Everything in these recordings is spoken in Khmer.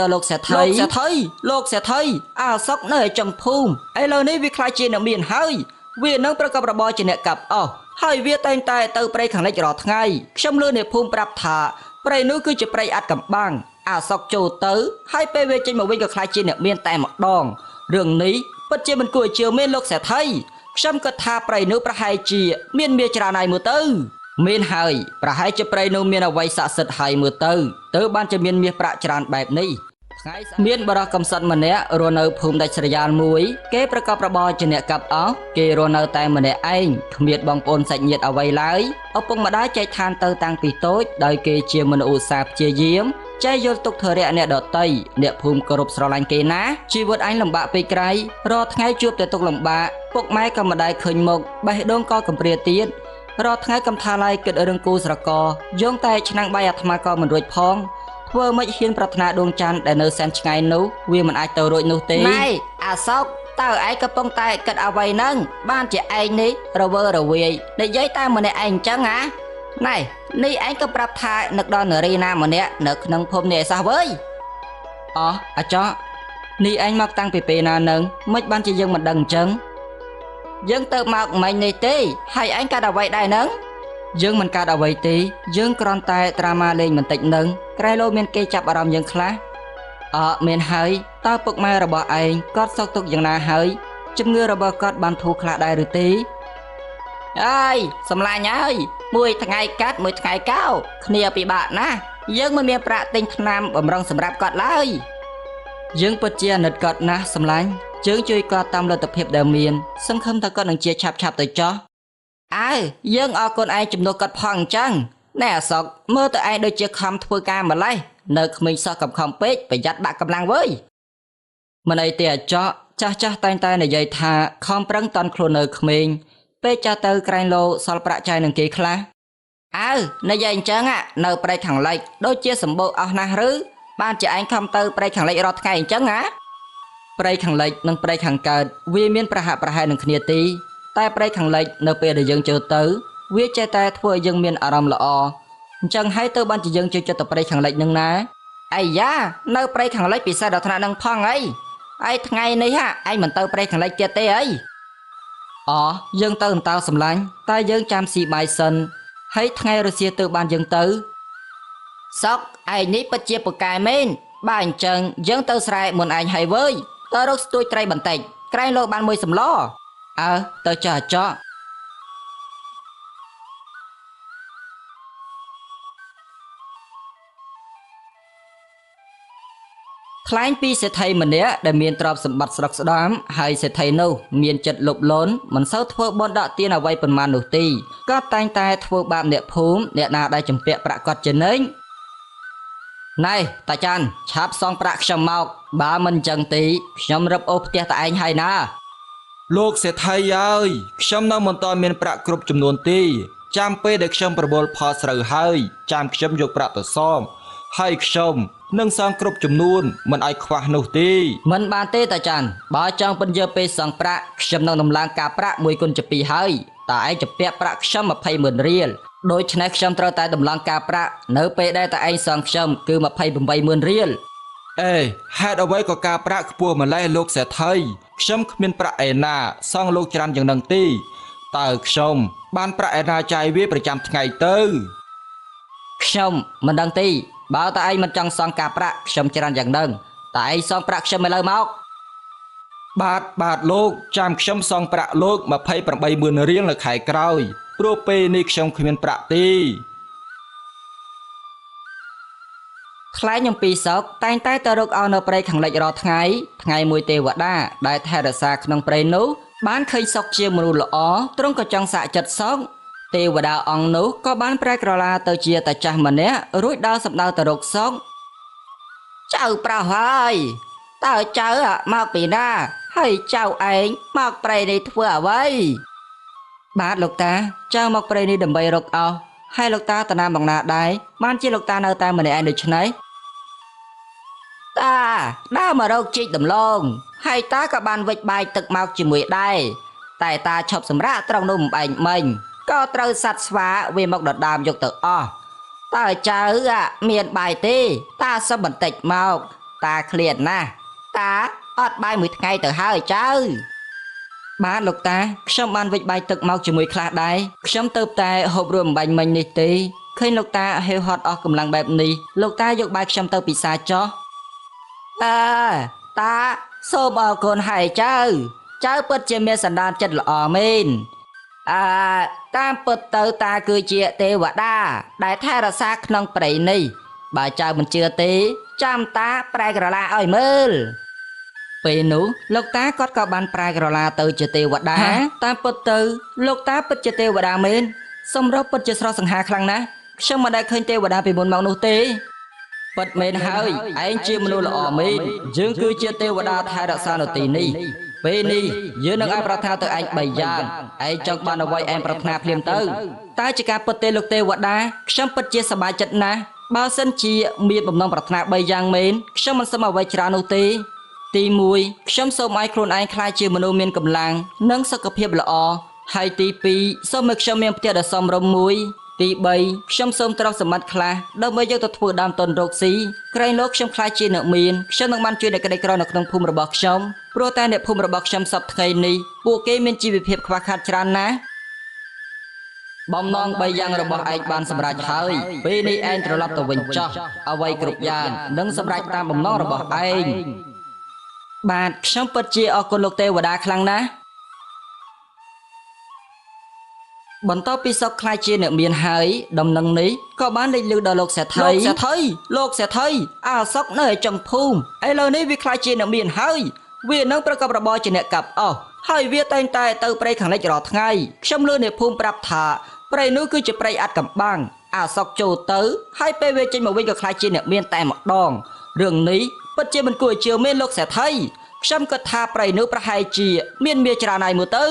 ដល់លោកសេដ្ឋីលោកសេដ្ឋីអាសុកនៅចំភូមិឥឡូវនេះវាខ្លាចជាអ្នកមានហើយវានឹងប្រកបរបរជាអ្នកកាប់អស់ហើយវាតែងតែទៅព្រៃខាងលិចរាល់ថ្ងៃខ្ញុំលើអ្នកភូមិប្រាប់ថាព្រៃនោះគឺជាព្រៃអាត់កំបាំងអាសុកចូលទៅហើយពេលវាចេញមកវិញក៏ខ្លាចជាអ្នកមានតែម្ដងរឿងនេះពិតជាមិនគួរឲ្យជឿមែនលោកសេដ្ឋីខ្ញុំគិតថាព្រៃនោះប្រហែលជាមានមាច្រើនហើយមើលទៅមានហើយប្រហែលជាព្រៃនោះមានអ្វីស័ក្តិសិទ្ធិហើយមើលទៅបានជាមានមាសប្រាក់ច្រើនបែបនេះថ្ងៃមានបរិះកំសត់ម្នាក់រស់នៅភូមិដាច់ស្រយាលមួយគេប្រកបរបរជាអ្នកកាប់អស់គេរស់នៅតែម្នាក់ឯងគ្មានបងប្អូនសាច់ញាតិអ្វីឡើយឪពុកម្ដាយចែកឋានទៅតាំងពីតូចដោយគេជាមនុស្សឧស្សាហ៍ព្យាយាមចេះយល់ទុកធរៈអ្នកដតីអ្នកភូមិគោរពស្រឡាញ់គេណាជីវិតអញលំបាកពេកក្រៃរាល់ថ្ងៃជួបតែទុក្ខលំបាកពុកម៉ែក៏មិនដែលឃើញមុខបេះដូងក៏កំព្រាទៀតរាល់ថ្ងៃកំថាឡាយគិតរឿងគូស្រករយោងតែឆ្នាំងបាយអាត្មាក៏មិនរួចផងធ្វើមិនហ៊ានប្រាថ្នាដួងច័ន្ទដែលនៅសែនឆ្ងាយនោះវាមិនអាចទៅរួចនោះទេណែអាសុកតើឯងកំពុងតែគិតអ្វីហ្នឹងបានជាឯងនេះរវើរវាយនិយាយតែម្នាក់ឯងអញ្ចឹងហ៎ណែនេះឯងក៏ប្រាប់ថានឹកដល់នារីណាម្នាក់នៅក្នុងភូមិនេះឯសោះវើយអោះអាចោះនេះឯងមកតាំងពីពេលណានឹងមិនបានជាយើងមិនដឹងអញ្ចឹងយើងទៅមកមិញនេះទេហើយឯងកាត់អ្វីដែរនឹងយើងមិនកាត់អ្វីទេយើងគ្រាន់តែត្រាម៉ាលេងបន្តិចនឹងក្រែលោមានគេចាប់អារម្មណ៍យើងខ្លះមានហើយតើពុកម៉ែរបស់ឯងគាត់សោកទុកយ៉ាងណាហើយជំងឺរបស់គាត់បានធូរខ្លះដែរឬទេអើយសម្លាញ់ហើយមួយថ្ងៃកាត់មួយថ្ងៃកោគ្នាពិបាកណាស់យើងមិនមានប្រាក់ទិញថ្នាំបំរុងសម្រាប់គាត់ឡើយយើងពិតជាអាណិតគាត់ណាស់សម្លាញ់ជើងជួយគាត់តាមលទ្ធភាពដែលមានសង្ឃឹមថាគាត់នឹងជាឆាប់ទៅចោះយើងអរគុណឯងជំនួសគាត់ផងអញ្ចឹងណែអាសុកមើលទៅឯងដូចជាខំធ្វើការម្លេះនៅក្មេងសោះកំខំពេកប្រយ័ត្នបាក់កម្លាំងវើយមិនអីទេអាចោះចាស់តែងតែនិយាយថាខំប្រឹងតន់ខ្លួននៅក្មេងពេលចាស់ទៅក្រែងលោសល់ប្រាក់ចាយនឹងគេខ្លះនិយាយអញ្ចឹងនៅព្រៃខាងលិចដូចជាសម្បូរអស់ណាស់ឬបានជាឯងខំទៅព្រៃខាងលិចរាល់ថ្ងៃអញ្ចឹងព្រៃខាងលិចនិងព្រៃខាងកើតវាមានប្រហាក់ប្រហែលនឹងគ្នាទេតែព្រៃខាងលិចនៅពេលដែលយើងចូលទៅវាចេះតែធ្វើឲ្យយើងមានអារម្មណ៍ល្អអញ្ចឹងហើយទៅបានជាយើងចូលចិត្តទៅព្រៃខាងលិចនឹងណាអាយ៉ានៅព្រៃខាងលិចពិសេសដល់ថ្នាក់នឹងផងអីថ្ងៃនេះឯងមិនទៅព្រៃខាងលិចទៀតទេអីយើងទៅអន្តោសម្លាញ់តែយើងចាំស៊ីបាយសិនហើយថ្ងៃរសៀលទៅបានយើងទៅសុកឯងនេះពិតជាពូកែមែនបើអញ្ចឹងយើងទៅស្រែមុនឯងហើយវើយទៅរកស្ទួយត្រីបន្តិចក្រែងលោបានមួយសម្លទៅចាស់ចោះថ្លែងពីសេដ្ឋីម្នាក់ដែលមានទ្រព្យសម្បត្តិស្រុកស្ដាមហើយសេដ្ឋីនោះមានចិត្តលោភលន់មិនសូវធ្វើបន់ដកទានអ្វីប៉ុន្មាននោះទេគាត់តែងតែធ្វើបាបអ្នកភូមិអ្នកណាដែលចម្ពាក់ប្រាក់គាត់ចំណេញណែតាចាន់ឆាប់សងប្រាក់ខ្ញុំមកបើមិនចឹងទេខ្ញុំរឹបអូសផ្ទះតឯងហើយណាលោកសេដ្ឋីអើយខ្ញុំនៅមិនទាន់មានប្រាក់គ្រប់ចំនួនទេចាំពេលដែលខ្ញុំប្រមូលផលស្រូវហើយចាំខ្ញុំយកប្រាក់ទៅសងហើយខ្ញុំនឹងសងគ្រប់ចំនួនមិនឲ្យខ្វះនោះទេមិនបានទេតាចាន់បើចង់ពិនយកពេលសងប្រាក់ខ្ញុំនឹងដំឡើងការប្រាក់1គុណជា2ហើយតើឯងจะពាក់ប្រាក់ខ្ញុំ20,000រៀលដូច្នេះខ្ញុំត្រូវតែដំឡើងការប្រាក់នៅពេលដែលតើឯងសងខ្ញុំគឺ28,000រៀលហេតុអ្វីក៏ការប្រាក់ខ្ពស់ម្ល៉េះលោកសេដ្ឋីខ្ញុំគ្មានប្រាក់ឯណាសងលោកច្រើនយ៉ាងនឹងទេតើខ្ញុំបានប្រាក់ឯណាចាយវាប្រចាំថ្ងៃទៅខ្ញុំមិនដឹងទេបើតើឯងមិនចង់សងការប្រាក់ខ្ញុំច្រើនយ៉ាងនឹងតើឯងសងប្រាក់ខ្ញុំឥឡូវមកបាទលោកចាំខ្ញុំសងប្រាក់លោក28,000រៀលនៅខែក្រោយព្រោះពេលនេះខ្ញុំគ្មានប្រាក់ទេថ្លែងអំពីសោកតែងតែទៅរកអោនៅព្រៃខាងលិចរាល់ថ្ងៃមួយទេវតាដែលថែរក្សាក្នុងព្រៃនោះបានឃើញសោកជាមនុស្សល្អទ្រង់ក៏ចង់សាកចិត្តសោកទេវតាអង្គនោះក៏បានប្រែក្រឡាទៅជាតាចាស់ម្នាក់រួចដើរសម្ដៅទៅរកសោកចៅប្រុសហើយតើចៅមកពីណាហើយចៅឯងមកព្រៃនេះធ្វើអ្វីបាទលោកតាចៅមកព្រៃនេះដើម្បីរកអោសហើយលោកតាតាណាមកណាដែរបានជាលោកតានៅតែម្នាក់ឯងដូច្នេះតាដើរមករកជីកដំឡូងហើយតាក៏បានវិចបាយទឹកមកជាមួយដែរតែតាឈប់សម្រាកត្រង់នោះម្បែងមិញក៏ត្រូវសัตว์ស្វាវាមកដណ្ដើមយកទៅអស់តើចៅមានបាយទេតាសុំបន្តិចមក តាឃ្លានណាស់តាអត់បាយមួយថ្ងៃទៅហើយចៅបាទលោកតាខ្ញុំបានវិចបាយទឹកមកជាមួយខ្លះដែរខ្ញុំទៅតែហូបរួមអំបញ្ញមិញនេះទេឃើញលោកតាហេវហត់អស់កម្លាំងបែបនេះលោកតាយកបាយខ្ញុំទៅពិសាចុះតាសូមអរគុណហើយចៅពិតជាមានសន្តានចិត្តល្អមែនតាមពិតទៅតាគឺជាទេវតាដែលថែរក្សាក្នុងព្រៃនេះបើចៅមិនជឿទេចាំតាប្រែក្រឡាឲ្យមើលពេលនោះលោកតាគាត់ក៏បានប្រែក្រឡាទៅជាទេវតាតាមពិតទៅលោកតាពិតជាទេវតាមែនសម្រាប់ពិតជាស្រស់សង្ហាខ្លាំងណាស់ខ្ញុំមិនដែលឃើញទេវតាពីមុនមកនោះទេពិតមែនហើយឯងជាមនុស្សល្អមែនយើងគឺជាទេវតាថែរក្សានៅទីនេះពេលនេះយើងនឹងឲ្យប្រាថ្នាទៅឯង3យ៉ាងឯងចង់បានអ្វីឯងប្រាថ្នាភ្លាមទៅតើជាការពិតទេលោកទេវតាខ្ញុំពិតជាសប្បាយចិត្តណាស់បើសិនជាមានបំណងប្រាថ្នា3យ៉ាងមែនខ្ញុំមិនសុំអ្វីច្រើននោះទេទី1ខ្ញុំសូមឲ្យខ្លួនឯងក្លាយជាមនុស្សមានកម្លាំងនិងសុខភាពល្អហើយទី2សូមឲ្យខ្ញុំមានផ្ទះដ៏សមរម្យមួយទី3ខ្ញុំសូមទ្រព្យសម្បត្តិខ្លះដើម្បីយកទៅធ្វើដើមទុនរកស៊ីក្រែងលោកខ្ញុំខ្លាចជាអ្នកមានខ្ញុំនឹងបានជួយអ្នកក្រីក្រនៅក្នុងភូមិរបស់ខ្ញុំព្រោះតែអ្នកភូមិរបស់ខ្ញុំសពថ្ងៃនេះពួកគេមានជីវភាពខ្វះខាតច្រើនណាស់បំណង3យ៉ាងរបស់ឯងបានសម្រេចហើយពេលនេះឯងត្រឡប់ទៅវិញចុះអ្វីគ្រប់យ៉ាងនឹងសម្រេចតាមបំណងរបស់ឯងបាទខ្ញុំពិតជាអរគុណលោកទេវតាខ្លាំងណាស់បន្ទាប់ពីសុកខ្លាចជាអ្នកមានហើយដំណឹងនេះក៏បានលេចលឺដល់លោកសេដ្ឋីសុកនៅឯចុងភូមិឥឡូវនេះវាខ្លាចជាអ្នកមានហើយវានឹងប្រកបរបរជាអ្នកកាប់អស់ហើយវាតែងតែទៅព្រៃខាងលិចរាល់ថ្ងៃខ្ញុំលឺអ្នកភូមិប្រាប់ថាព្រៃនោះគឺជាព្រៃអាត់កំបាំងសុកចូលទៅហើយពេលវាចេញមកវិញក៏ខ្លាចជាអ្នកមានតែម្ដងរឿងនេះពិតជាមិនគួរឲ្យជឿមែនលោកសេដ្ឋីខ្ញុំគិតថាព្រៃនោះប្រហែលជាមានមាសច្រើនហើយមើលទៅ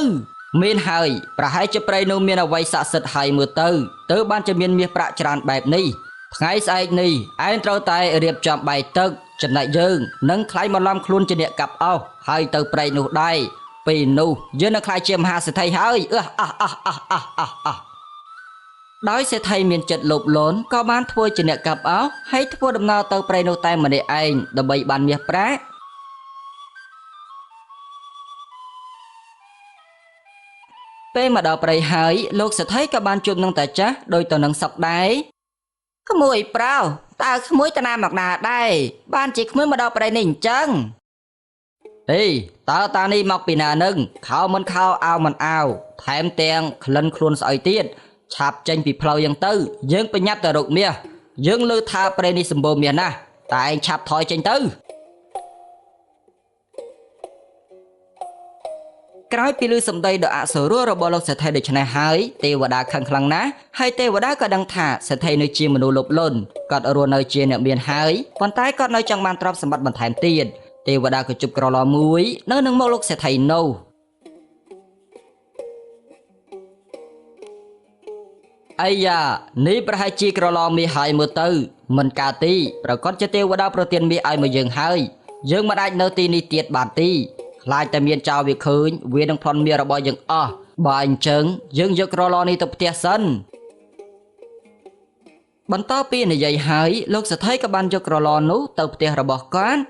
មានហើយប្រហែលជាព្រៃនោះមានអ្វីស័ក្តិសិទ្ធិហើយមើលទៅបានជាមានមាសប្រាក់ច្រើនបែបនេះថ្ងៃស្អែកនេះឯងត្រូវតែរៀបចំបាយទឹកចំណែកយើងនឹងខ្លាយមកឡំខ្លួនជាអ្នកកាប់អស់ហើយទៅព្រៃនោះដែរពេលនោះយើងនឹងខ្លាយជាមហាសេដ្ឋីហើយដោយសេដ្ឋីមានចិត្តលោភលន់ក៏បានធ្វើជាអ្នកកាប់អស់ហើយធ្វើដំណើរទៅព្រៃនោះតែម្នាក់ឯងដើម្បីបានមាសប្រាក់ពេលមកដល់ព្រៃហើយលោកសេដ្ឋីក៏បានជួបនឹងតាចាស់ដោយទៅនឹងសុកដែរក្មួយប្រោតើក្មួយតាណាមកណាដែរបានជាក្មួយមកដល់ព្រៃនេះអញ្ចឹងតើតានេះមកពីណានឹងខោមិនខោអាវមិនអាវថែមទាំងក្លិនខ្លួនស្អុយទៀតឆាប់ចេញពីផ្លូវយ៉ាងទៅយើងប្រញាប់ទៅរកមាសយើងលើថាព្រៃនេះសម្បូរមាសណាស់តែឯងឆាប់ថយចេញទៅក្រោយពីឮសម្ដីដ៏អសុរោះរបស់លោកសេដ្ឋីដូច្នេះហើយទេវតាខឹងខ្លាំងណាស់ហើយទេវតាក៏ដឹងថាសេដ្ឋីនៅជាមនុស្សលោភលន់គាត់រស់នៅជាអ្នកមានហើយប៉ុន្តែគាត់នៅចង់បានទ្រព្យសម្បត្តិបន្ថែមទៀតទេវតាក៏ជប់ក្រឡមួយនៅនឹងមកលោកសេដ្ឋីនោះអាយ៉ានេះប្រហែលជាក្រឡមាសហើយមើលទៅមិនកាទីប្រកាសជាទេវតាប្រទានមាសឲ្យមកយើងហើយយើងមិនអាចនៅទីនេះទៀតបានទីខ្លាចតែមានចៅវាឃើញវានឹងផ្លន់មាសរបស់យើងអស់បើអញ្ចឹងយើងយកក្រឡនេះទៅផ្ទះសិនបន្តពីនិយាយហើយលោកសេដ្ឋីក៏បានយកក្រឡនោះទៅផ្ទះរបស់គាត់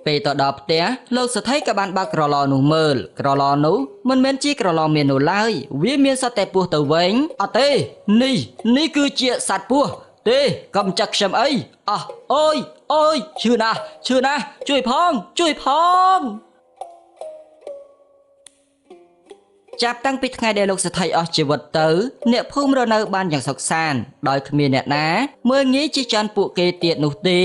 ពេលទៅដល់ផ្ទះលោកសេដ្ឋីក៏បានបើកក្រឡនោះមើលក្រឡនោះមិនមែនជាក្រឡមាននោះឡើយវាមានសត្វតែពស់ទៅវិញអត់ទេនេះគឺជាសត្វពស់ទេកុំចាក់ខ្ញុំអីអូយឈឺណាស់ជួយផងចាប់តាំងពីថ្ងៃដែលលោកសេដ្ឋីអស់ជីវិតទៅអ្នកភូមិរស់នៅបានយ៉ាងសុខសាន្តដោយគ្មានអ្នកណាមើលងាយជាចាន់ពួកគេទៀតនោះទេ